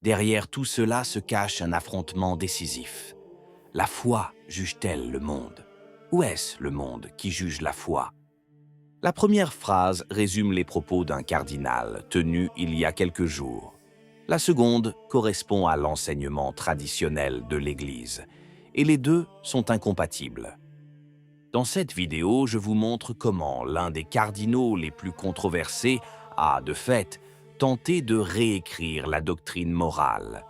Derrière tout cela se cache un affrontement décisif. La foi juge-t-elle le monde? Ou est-ce le monde qui juge la foi? La première phrase résume les propos d'un cardinal tenu il y a quelques jours. La seconde correspond à l'enseignement traditionnel de l'Église, et les deux sont incompatibles. Dans cette vidéo, je vous montre comment l'un des cardinaux les plus controversés a, de fait, tenté de réécrire la doctrine morale.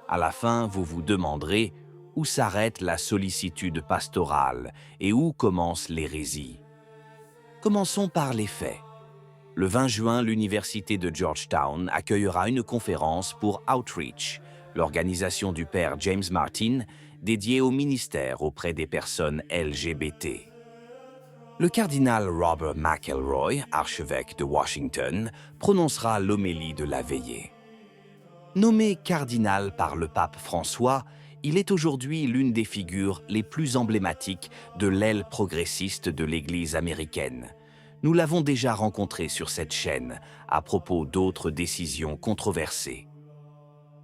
À la fin, vous vous demanderez où s'arrête la sollicitude pastorale et où commence l'hérésie. Commençons par les faits. Le 20 juin, l'Université de Georgetown accueillera une conférence pour Outreach, l'organisation du père James Martin dédiée au ministère auprès des personnes LGBT. Le cardinal Robert McElroy, archevêque de Washington, prononcera l'homélie de la veillée. Nommé cardinal par le pape François, il est aujourd'hui l'une des figures les plus emblématiques de l'aile progressiste de l'Église américaine. Nous l'avons déjà rencontré sur cette chaîne à propos d'autres décisions controversées.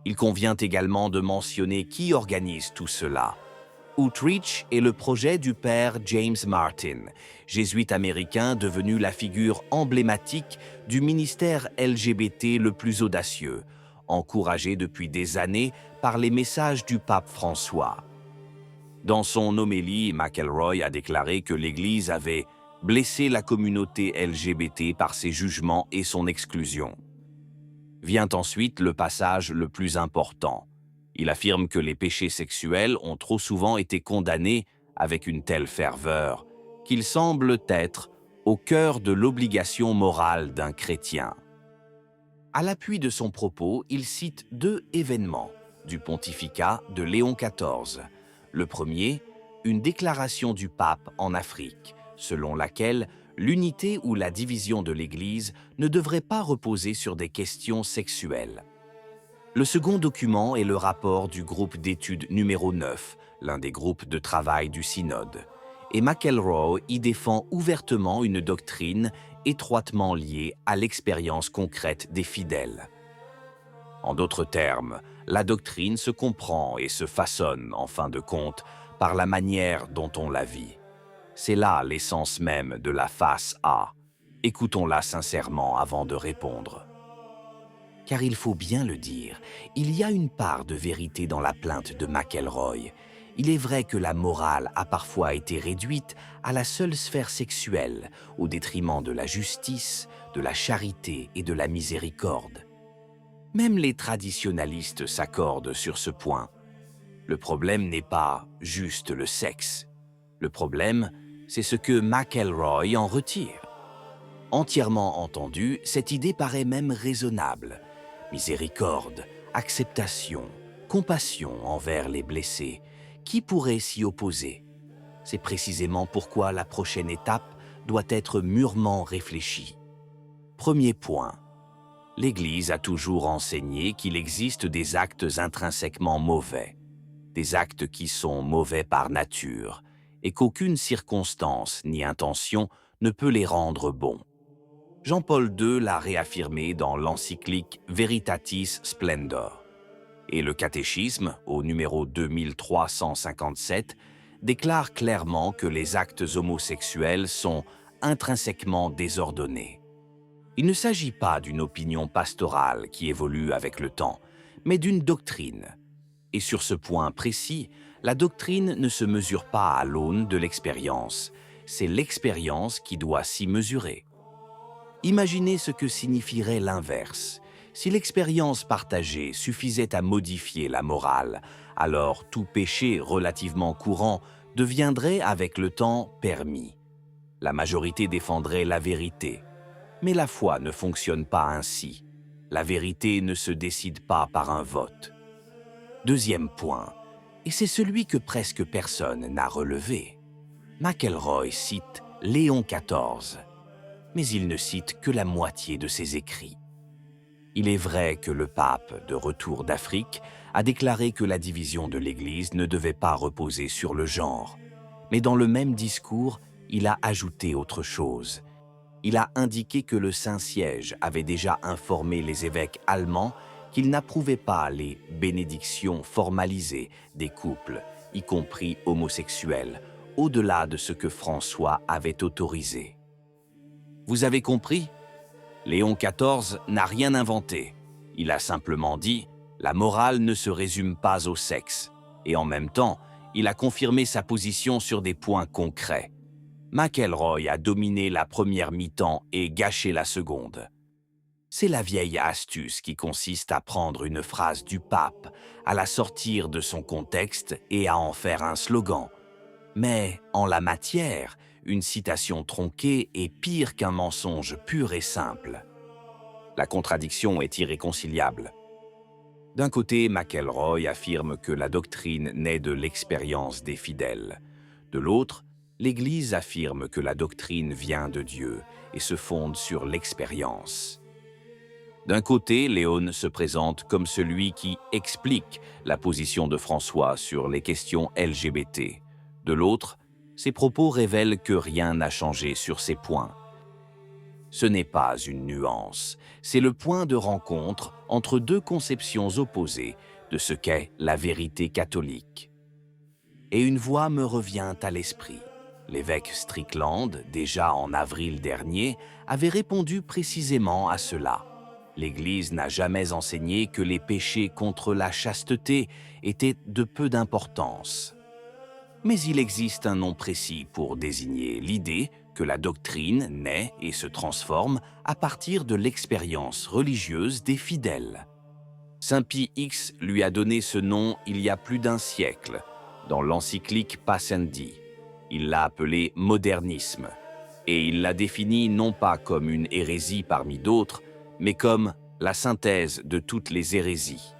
Il convient également de mentionner qui organise tout cela. Outreach est le projet du père James Martin, jésuite américain devenu la figure emblématique du ministère LGBT le plus audacieux, encouragé depuis des années par les messages du pape François. Dans son homélie, McElroy a déclaré que l'Église avait blessé la communauté LGBT par ses jugements et son exclusion. Vient ensuite le passage le plus important. Il affirme que les péchés sexuels ont trop souvent été condamnés avec une telle ferveur qu'ils semblent être au cœur de l'obligation morale d'un chrétien. À l'appui de son propos, il cite deux événements du pontificat de Léon XIV. Le premier, une déclaration du pape en Afrique, selon laquelle l'unité ou la division de l'Église ne devrait pas reposer sur des questions sexuelles. Le second document est le rapport du groupe d'études numéro 9, l'un des groupes de travail du synode. Et McElroy y défend ouvertement une doctrine étroitement liée à l'expérience concrète des fidèles. En d'autres termes, la doctrine se comprend et se façonne, en fin de compte, par la manière dont on la vit. C'est là l'essence même de la face A. Écoutons-la sincèrement avant de répondre. Car il faut bien le dire, il y a une part de vérité dans la plainte de McElroy. Il est vrai que la morale a parfois été réduite à la seule sphère sexuelle, au détriment de la justice, de la charité et de la miséricorde. Même les traditionalistes s'accordent sur ce point. Le problème n'est pas juste le sexe. Le problème, c'est ce que McElroy en retire. Entièrement entendu, cette idée paraît même raisonnable. Miséricorde, acceptation, compassion envers les blessés. Qui pourrait s'y opposer? C'est précisément pourquoi la prochaine étape doit être mûrement réfléchie. Premier point. L'Église a toujours enseigné qu'il existe des actes intrinsèquement mauvais, des actes qui sont mauvais par nature, et qu'aucune circonstance ni intention ne peut les rendre bons. Jean-Paul II l'a réaffirmé dans l'encyclique Veritatis Splendor. Et le catéchisme, au numéro 2357, déclare clairement que les actes homosexuels sont intrinsèquement désordonnés. Il ne s'agit pas d'une opinion pastorale qui évolue avec le temps, mais d'une doctrine. Et sur ce point précis, la doctrine ne se mesure pas à l'aune de l'expérience, c'est l'expérience qui doit s'y mesurer. Imaginez ce que signifierait l'inverse. Si l'expérience partagée suffisait à modifier la morale, alors tout péché relativement courant deviendrait avec le temps permis. La majorité défendrait la vérité. Mais la foi ne fonctionne pas ainsi. La vérité ne se décide pas par un vote. Deuxième point, et c'est celui que presque personne n'a relevé. McElroy cite Léon XIV. Mais il ne cite que la moitié de ses écrits. Il est vrai que le pape, de retour d'Afrique, a déclaré que la division de l'Église ne devait pas reposer sur le genre. Mais dans le même discours, il a ajouté autre chose. Il a indiqué que le Saint-Siège avait déjà informé les évêques allemands qu'il n'approuvait pas les bénédictions formalisées des couples, y compris homosexuels, au-delà de ce que François avait autorisé. Vous avez compris? Léon XIV n'a rien inventé. Il a simplement dit « la morale ne se résume pas au sexe ». Et en même temps, il a confirmé sa position sur des points concrets. McElroy a dominé la première mi-temps et gâché la seconde. C'est la vieille astuce qui consiste à prendre une phrase du pape, à la sortir de son contexte et à en faire un slogan. Mais en la matière, une citation tronquée est pire qu'un mensonge pur et simple. La contradiction est irréconciliable. D'un côté, McElroy affirme que la doctrine naît de l'expérience des fidèles. De l'autre, l'Église affirme que la doctrine vient de Dieu et se fonde sur l'expérience. D'un côté, Léon se présente comme celui qui explique la position de François sur les questions LGBT. De l'autre, ses propos révèlent que rien n'a changé sur ces points. Ce n'est pas une nuance, c'est le point de rencontre entre deux conceptions opposées de ce qu'est la vérité catholique. Et une voix me revient à l'esprit. L'évêque Strickland, déjà en avril dernier, avait répondu précisément à cela. L'Église n'a jamais enseigné que les péchés contre la chasteté étaient de peu d'importance. Mais il existe un nom précis pour désigner l'idée que la doctrine naît et se transforme à partir de l'expérience religieuse des fidèles. Saint Pie X lui a donné ce nom il y a plus d'un siècle, dans l'encyclique Pascendi. Il l'a appelé modernisme, et il l'a défini non pas comme une hérésie parmi d'autres, mais comme la synthèse de toutes les hérésies.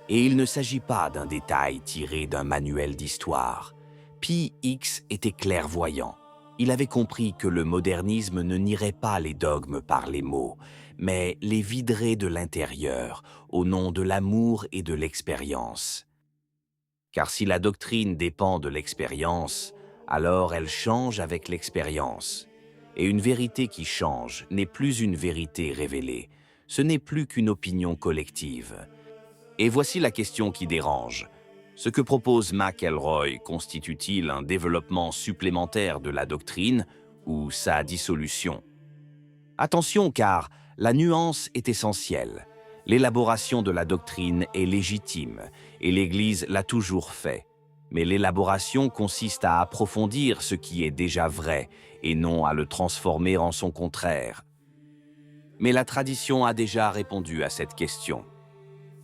Et il ne s'agit pas d'un détail tiré d'un manuel d'histoire. Pie X était clairvoyant. Il avait compris que le modernisme ne nierait pas les dogmes par les mots, mais les viderait de l'intérieur, au nom de l'amour et de l'expérience. Car si la doctrine dépend de l'expérience, alors elle change avec l'expérience. Et une vérité qui change n'est plus une vérité révélée, ce n'est plus qu'une opinion collective. Et voici la question qui dérange. Ce que propose McElroy constitue-t-il un développement supplémentaire de la doctrine ou sa dissolution? Attention, car la nuance est essentielle. L'élaboration de la doctrine est légitime, et l'Église l'a toujours fait. Mais l'élaboration consiste à approfondir ce qui est déjà vrai, et non à le transformer en son contraire. Mais la tradition a déjà répondu à cette question.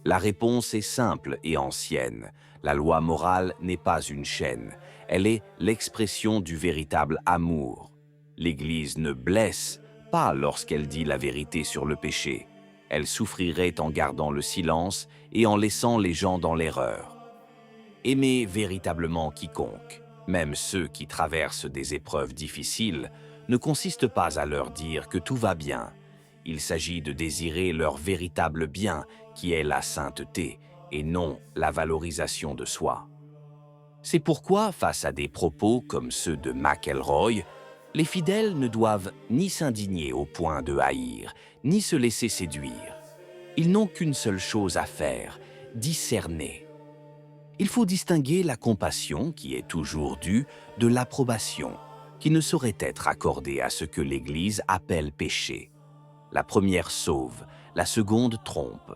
La réponse est simple et ancienne. La loi morale n'est pas une chaîne, elle est l'expression du véritable amour. L'Église ne blesse pas lorsqu'elle dit la vérité sur le péché. Elle souffrirait en gardant le silence et en laissant les gens dans l'erreur. Aimer véritablement quiconque, même ceux qui traversent des épreuves difficiles, ne consiste pas à leur dire que tout va bien. Il s'agit de désirer leur véritable bien, qui est la sainteté, et non la valorisation de soi. C'est pourquoi, face à des propos comme ceux de McElroy, les fidèles ne doivent ni s'indigner au point de haïr, ni se laisser séduire. Ils n'ont qu'une seule chose à faire, discerner. Il faut distinguer la compassion, qui est toujours due, de l'approbation, qui ne saurait être accordée à ce que l'Église appelle péché. La première sauve, la seconde trompe.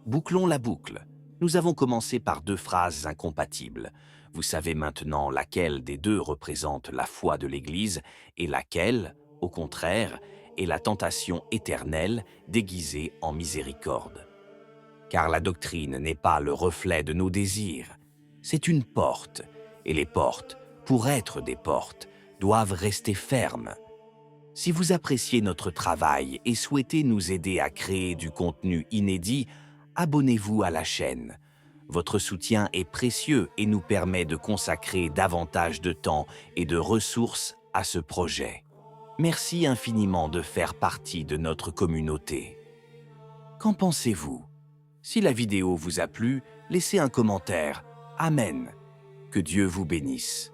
Bouclons la boucle. Nous avons commencé par deux phrases incompatibles. Vous savez maintenant laquelle des deux représente la foi de l'Église et laquelle, au contraire, est la tentation éternelle déguisée en miséricorde. Car la doctrine n'est pas le reflet de nos désirs. C'est une porte, et les portes, pour être des portes, doivent rester fermes. Si vous appréciez notre travail et souhaitez nous aider à créer du contenu inédit, abonnez-vous à la chaîne. Votre soutien est précieux et nous permet de consacrer davantage de temps et de ressources à ce projet. Merci infiniment de faire partie de notre communauté. Qu'en pensez-vous? Si la vidéo vous a plu, laissez un commentaire. Amen. Que Dieu vous bénisse.